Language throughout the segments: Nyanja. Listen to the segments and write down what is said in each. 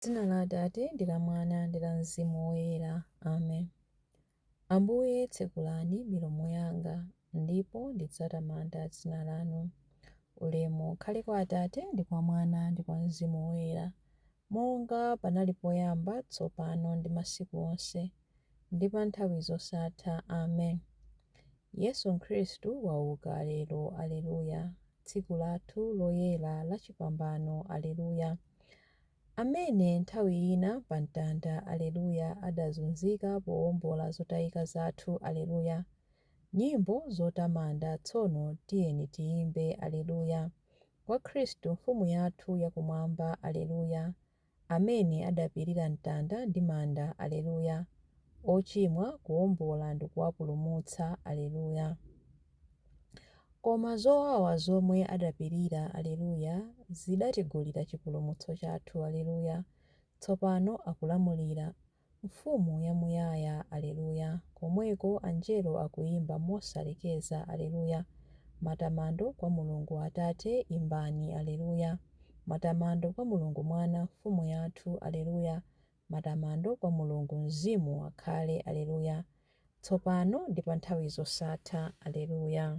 Dzina la Atate ndi la Mwana ndi la Mzimu Woyera. Amen. Ambuye tsekulani milomo yanga, ndipo ndidzatamanda dzina lanu. Ulemu ukhale kwa Atate ndi kwa Mwana ndi kwa Mzimu Woyera, monga panali poyamba, tsopano ndi masiku onse, ndi pa nthawi zosatha. Amen. Yesu Khristu wauka lero. Aleluya. Tsiku lathu loyera la chipambano. Aleluya. Amene nthawi ina pa mtanda, aleluya, adazunzika powombola zotayika zathu. Aleluya. Nyimbo zotamanda tsono tiyeni tiyimbe. Aleluya. Kwa Khristu mfumu yathu yakumwamba. Aleluya. Amene adapirira mtanda ndi manda. Aleluya. Ochimwa kuwombola ndi kuwapulumutsa. Aleluya. Koma zowawa zomwe adapirira, aleluya, zidatigulira chipulumutso chathu. Aleluya. Tsopano akulamulira, mfumu yamuyaya. Aleluya. Komweko anjelo akuyimba mosalekeza. Aleluya. Matamando kwa Mulungu Atate, imbani. Aleluya. Matamando kwa Mulungu Mwana, mfumu yathu. Aleluya. Matamando kwa Mulungu Mzimu akhale. Aleluya. Tsopano ndi pa nthawi zosatha. Aleluya.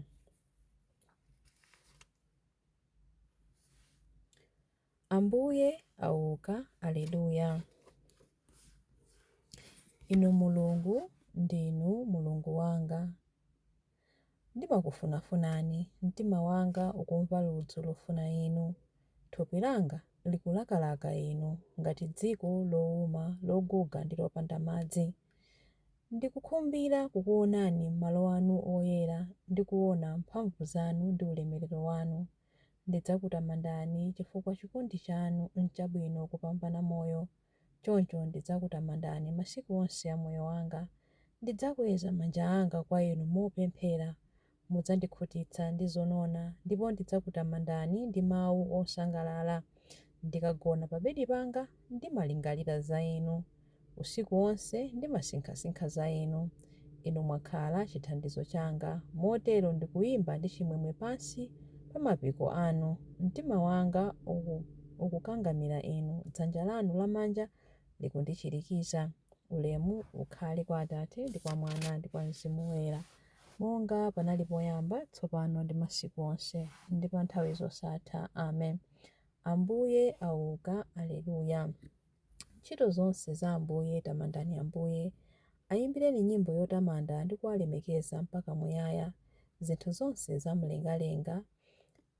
Ambuye auka. Aleluya. Inu Mulungu ndinu Mulungu wanga, ndimakufunafunani. Mtima wanga ukumva ludzu lofuna inu, thupi langa likulakalaka inu, ngati dziko lowuma loguga ndi lopanda madzi. Ndikukhumbira kukuonani m'malo anu oyera, ndikuona mphamvu zanu ndi ulemerero wanu. Ndidzakutamandani chifukwa chikondi chanu nchabwino kupambana moyo. Choncho ndidzakutamandani masiku onse a moyo wanga. Ndidzakweza manja anga kwa inu mopemphera. Mudzandikhutitsa ndi zonona, ndipo ndidzakutamandani ndi mawu osangalala. Ndikagona pa bedi panga ndimalingalira za inu. Usiku wonse ndimasinkhasinkha za inu. Inu mwakhala chithandizo changa, motero ndikuyimba ndi chimwemwe pansi pa mapiko anu. Mtima wanga ukukangamira inu, dzanja lanu lamanja likundichirikiza. Ulemu ukhale kwa Atate ndi kwa Mwana ndi kwa Mzimu Woyera, monga panali poyamba, tsopano ndi masiku onse, ndi pa nthawi zosatha. Amen. Ambuye auka. Aleluya. Ntchito zonse za Ambuye tamandani Ambuye. Ayimbireni nyimbo yotamanda ndi kuwalemekeza mpaka muyaya. Zinthu zonse zamlengalenga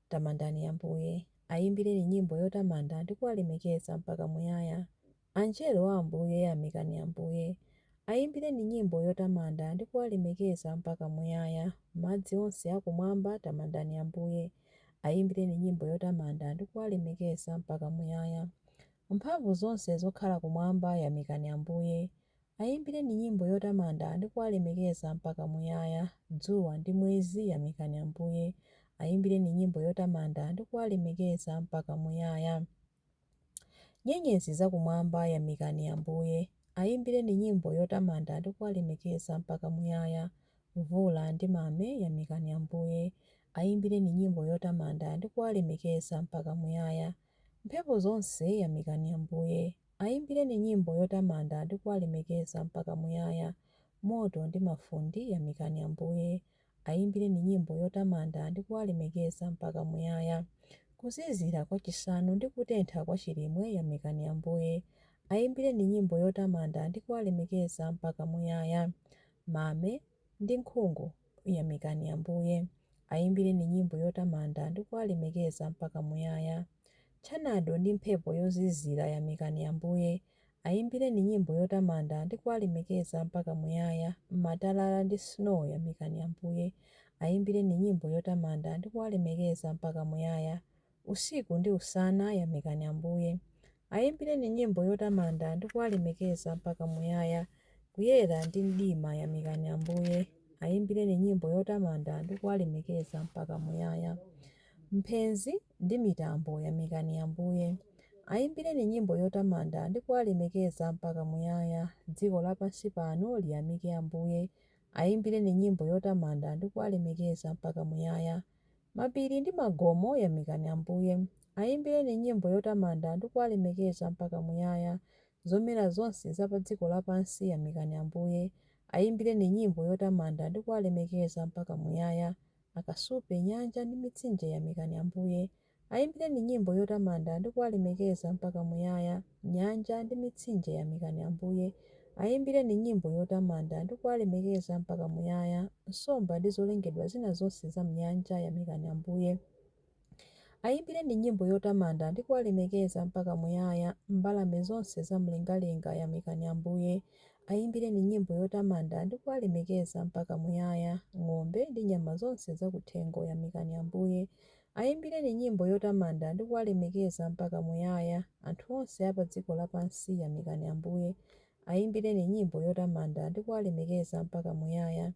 tamandani Ambuye. Ayimbireni nyimbo yotamanda ndi kuwalemekeza mpaka muyaya. Anjelo wa Ambuye yamikani Ambuye. Ayimbireni nyimbo yotamanda ndi kuwalemekeza mpaka muyaya. Madzi onse akumwamba tamandani Ambuye. Ayimbireni nyimbo yotamanda ndi kuwalemekeza mpaka muyaya. Mphamvu zonse zokhala kumwamba yamikani Ambuye. Ayimbireni nyimbo yotamanda ndi kuwalemekeza mpaka muyaya. Dzuwa ndi mwezi yamikani Ambuye. Ayimbireni nyimbo yotamanda ndi kuwalemekeza mpaka muyaya. Nyenyezi zakumwamba yamikani Ambuye. Ayimbireni nyimbo yotamanda ndi kuwalemekeza mpaka muyaya. Mvula ndi mame yamikani Ambuye. Ayimbireni nyimbo yotamanda ndi kuwalemekeza mpaka muyaya. Mphepo zonse yamikani Ambuye. Ayimbireni nyimbo yotamanda ndi kuwalemekeza mpaka muyaya. Moto ndi mafunde yamikani Ambuye. Ayimbireni nyimbo yotamanda ndi kuwalemekeza mpaka muyaya. Kuzizira kwa chisanu ndi kutentha kwa chilimwe yamikani Ambuye. Ayimbireni nyimbo yotamanda ndi kuwalemekeza mpaka muyaya. Mame ndi nkhungu yamikani Ambuye. Ayimbireni nyimbo yotamanda ndi kuwalemekeza mpaka muyaya. Tchanado ndi mphepo yozizira yamikani Ambuye. Ayimbireni nyimbo yotamanda ndi kuwalemekeza mpaka muyaya. Matalala ndi snow yamikani Ambuye. Ayimbireni nyimbo yotamanda ndi kuwalemekeza mpaka muyaya. Usiku ndi usana yamikani Ambuye. Ayimbireni nyimbo yotamanda ndi kuwalemekeza mpaka muyaya. Kuyera ndi mdima yamikani Ambuye. Ayimbireni nyimbo yotamanda ndi kuwalemekeza mpaka muyaya. Mphenzi ndi mitambo yamikani Ambuye. Ayimbireni nyimbo yotamanda ndi kuwalemekeza mpaka muyaya. Dziko lapansi pano liyamike Ambuye. Ayimbireni nyimbo yotamanda ndi kuwalemekeza mpaka muyaya. Mapiri ndi magomo yamikani Ambuye. ayimbireni nyimbo yotamanda ndi kuwalemekeza mpaka muyaya. Zomera zonse za pa dziko lapansi yamikani Ambuye. Ayimbireni nyimbo yotamanda ndi kuwalemekeza mpaka muyaya. Akasupe, nyanja ndi mitsinje yamikani Ambuye. Ayimbireni nyimbo yotamanda ndi kuwalemekeza mpaka muyaya. Nyanja ndi mitsinje yamikani Ambuye. Ayimbireni nyimbo yotamanda ndi kuwalemekeza mpaka muyaya. Nsomba ndi zolengedwa zina zonse za mnyanja yamikani Ambuye. Ayimbireni nyimbo yotamanda ndi kuwalemekeza mpaka muyaya. Mbalame zonse za mlengalenga yamikani Ambuye. Ayimbireni nyimbo yotamanda ndi kuwalemekeza mpaka muyaya. Ng'ombe ndi nyama zonse zakuthengo yamikani Ambuye. Ayimbireni nyimbo yotamanda ndi kuwalemekeza mpaka muyaya. Anthu onse apa dziko lapansi yamikani Ambuye. Ayimbireni nyimbo yotamanda ndi kuwalemekeza mpaka muyaya.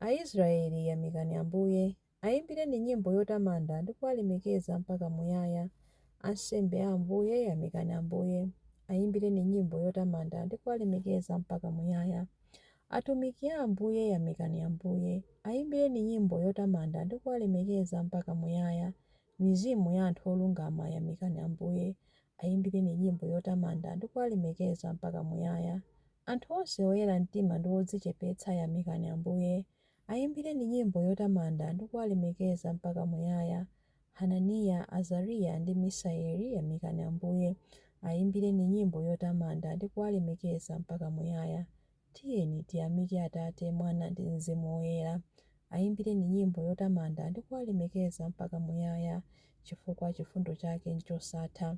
Aisraeli yamikani Ambuye. Ayimbireni nyimbo yotamanda ndi kuwalemekeza mpaka muyaya. Ansembe a Ambuye yamikani Ambuye. Ayimbireni nyimbo yotamanda ndi kuwalemekeza mpaka muyaya. Atumiki a Ambuye yamikani Ambuye. Ayimbireni nyimbo yotamanda ndi kuwalemekeza mpaka muyaya. Mizimu ya anthu olungama yamikani Ambuye. Ayimbireni nyimbo yotamanda ndi kuwalemekeza mpaka muyaya. Anthu onse oyera mtima ndi odzichepetsa yamikani Ambuye. Ayimbireni nyimbo yotamanda ndi kuwalemekeza mpaka muyaya. Hananiya, Azariya ndi Misaeli yamikani Ambuye. Ayimbireni nyimbo yotamanda ndi kuwalemekeza mpaka muyaya. Tiyeni tiyamike Atate, Mwana ndi Mzimu Woyera. Ayimbireni nyimbo yotamanda ndi kuwalemekeza mpaka muyaya, chifukwa chifundo chake nchosatha.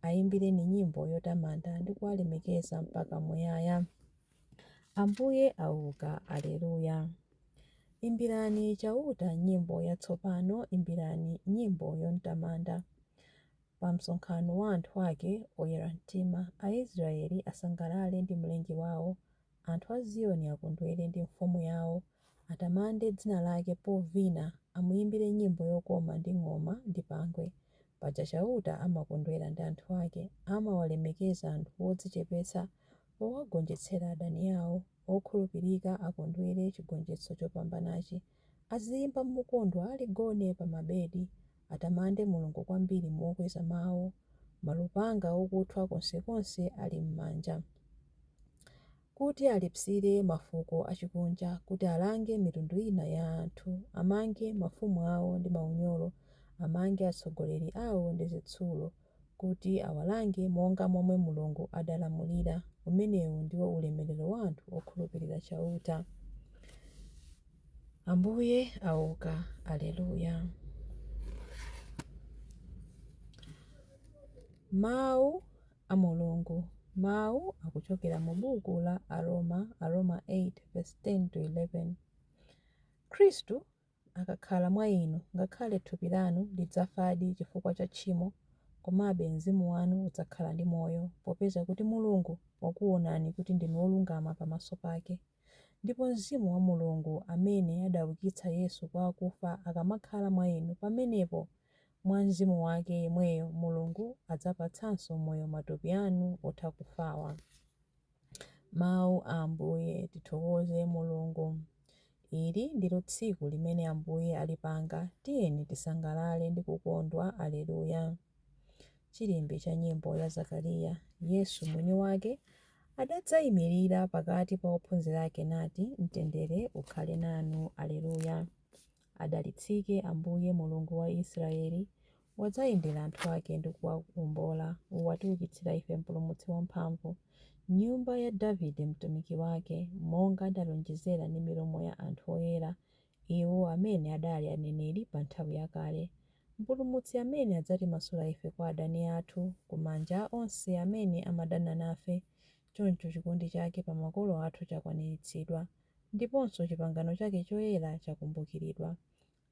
Ayimbireni nyimbo yotamanda ndi kuwalemekeza mpaka muyaya. Ambuye auka, aleluya. Imbirani chauta nyimbo yatsopano, imbirani nyimbo yomtamanda. Pa msonkhano wa anthu ake oyera mtima, Aisraeli asangalale ndi mlengi wawo. Anthu a Ziyoni akondwere ndi mfumu yawo. Atamande dzina lake povina, amuyimbire nyimbo yokoma ndi ng'oma ndi pangwe. Paja chauta amakondwera ndi anthu ake, amawalemekeza anthu odzichepetsa, owagonjetsera adani awo. Okhulupirika akondwere chigonjetso chopambanachi. Aziyimba mukondwa aligone pa mabedi. Atamande Mulungu kwambiri mokweza mawu. Malupanga okuthwa konsekonse ali m'manja. Kuti alipsire mafuko achikunja, kuti alange mitundu ina ya anthu. Amange mafumu awo ndi maunyolo, amange atsogoleri awo ndi zitsulo. Kuti awalange monga momwe Mulungu adalamulira. Umenewu ndiwo ulemerero wa anthu okhulupirira chauta. Ambuye auka, aleluya. Mawu a Mulungu. Mawu akuchokera mu buku la Aroma 8:10-11. Khristu akakhala mwa inu, ngakhale thupi lanu lidzafadi chifukwa cha tchimo, komabe mzimu wanu udzakhala ndi moyo, popeza kuti Mulungu wakuonani kuti ndinu olungama pamaso pake. Ndipo Mzimu wa Mulungu amene adaukitsa Yesu kwa akufa akamakhala mwa inu, pamenepo mwa Mzimu wake yemweyo Mulungu adzapatsanso moyo matupi anu otha kufawa. Mawu a Ambuye. Tithokoze Mulungu. Ili ndilo tsiku limene Ambuye alipanga, tiyeni tisangalale ndi kukondwa, aleluya. Chilimbi cha nyimbo ya Zakariya. Yesu mwini wake adadzayimirira pakati pa ophunzira ake nati, mtendere ukhale nanu, aleluya. Adalitsike Ambuye Mulungu wa Israeli, wadzayendera anthu ake ndi kuwakombola. Watiukitsira ife mpulumutsi wamphamvu, nyumba ya Davide mtumiki wake, monga adalonjezera ndi milomo ya anthu oyera, iwo amene adali aneneri pa nthawi yakale. Mpulumutsi amene adzatimasula ife kwa adani athu, kumanja onse amene amadana nafe. Choncho chikondi chake pa makolo athu chakwaniritsidwa, ndiponso chipangano chake choyera chakumbukiridwa.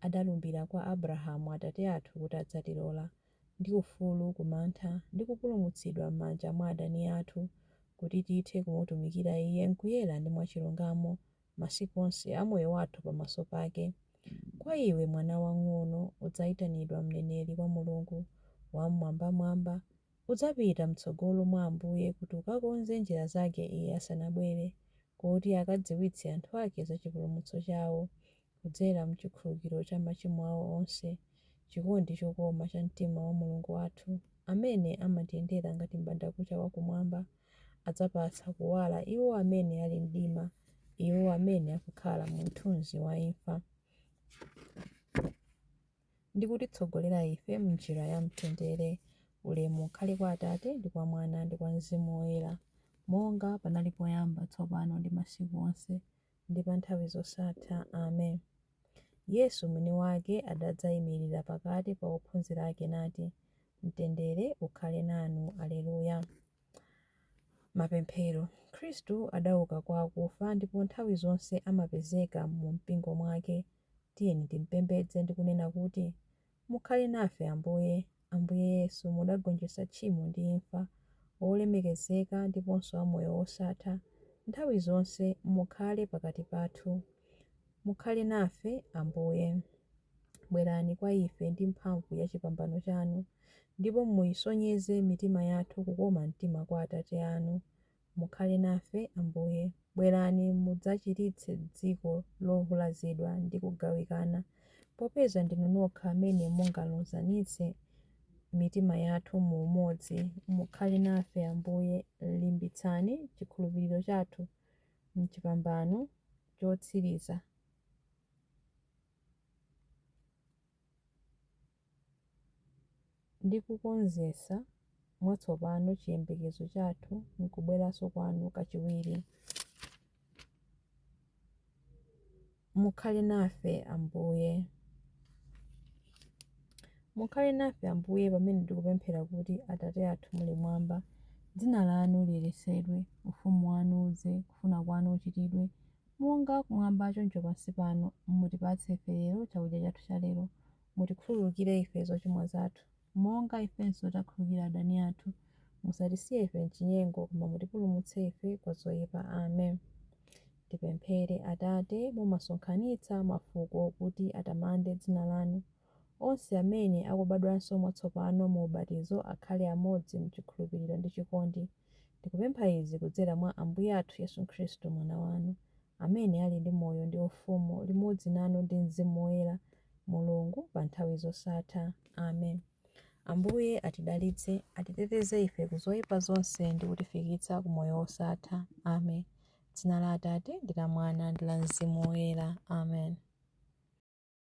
Adalumbira kwa Abrahamu atate athu kuti adzatilola ndi ufulu kumantha ndi kupulumutsidwa m'manja mwa adani athu, kuti tithe kumutumikira iye mkuyera ndi mwachilungamo masiku onse a moyo wathu pamaso pake. Kwa iwe mwana wang'ono udzayitanidwa mneneri wa Mulungu wamwambamwamba. Udzapita mtsogolo mwa Ambuye kuti ukakonze njira zake iye asanabwere, kuti akadziwitse anthu ake za chipulumutso chawo kudzera mchikhululukiro cha machimo awo onse, chikondi chokoma cha mtima wa Mulungu wathu, amene amatiyendera ngati m'bandakucha wakumwamba, adzapatsa kuwala iwo amene ali mdima, iwo amene akukhala mu mthunzi wa imfa, ndi kutitsogolera ife m'njira ya mtendere. Ulemu ukhale kwa Atate ndi kwa Mwana ndi kwa Mzimu Woyera, monga panali poyamba, tsopano ndi masiku onse, ndi pa nthawi zosatha. Amen. Yesu mwini wake adadzayimirira pakati pa ophunzira ake nati, mtendere ukhale nanu. Aleluya. Mapemphero. Khristu adauka kwa akufa ndipo nthawi zonse amapezeka mu mpingo mwake. Tiyeni timpembedze ndi kunena kuti, mukhale nafe Ambuye. Ambuye Yesu, mudagonjetsa tchimo ndi imfa, olemekezeka ndiponso amoyo wosatha. Nthawi zonse mukhale pakati pathu. Mukhale nafe Ambuye. Bwerani kwa ife ndi mphamvu ya chipambano chanu, ndipo muyisonyeze mitima yathu kukoma mtima kwa Atate anu. Mukhale nafe Ambuye. Bwerani mudzachiritse dziko lovulazidwa ndi kugawikana, popeza ndinu nokha amene mungalozanitse mitima yathu mu umodzi. Mukhale nafe Ambuye. Limbitsani chikhulupiriro chathu m'chipambano chotsiriza, ndi kukonzetsa mwatsopano chiyembekezo chathu mkubweranso kwanu kachiwiri. Mukhale nafe Ambuye. Mukhale nafe Ambuye pamene tikupemphera kuti, Atate athu muli mwamba, dzina lanu liyeretsedwe, ufumu wanu udze, kufuna kwanu kuchitidwe monga kumwamba choncho pansi pano. Mutipatse ife lero chakudya chathu cha lero. Mutikhululukire ife zochimwa zathu, monga ifenso takhululukira adani athu. Musatisiye ife m'chinyengo, koma mutipulumutse ife kwa zoyipa. Amen. Tipemphere. Atate, mumasonkhanitsa mafuko kuti atamande dzina lanu. Onse amene akubadwanso mwatsopano mu ubatizo akhale amodzi mchikhulupiriro ndi chikondi. Tikupempha izi kudzera mwa Ambuye athu Yesu Khristu, mwana wanu, amene ali ndi moyo ndi ufumu limodzi nanu ndi Mzimu Woyera, Mulungu pa nthawi zosatha. Amen. Ambuye atidalitse, atiteteze ife ku zoyipa zonse ndi kutifikitsa ku moyo wosatha. Amen. Dzina la Atate ndi la Mwana ndi la Mzimu Woyera. Amen.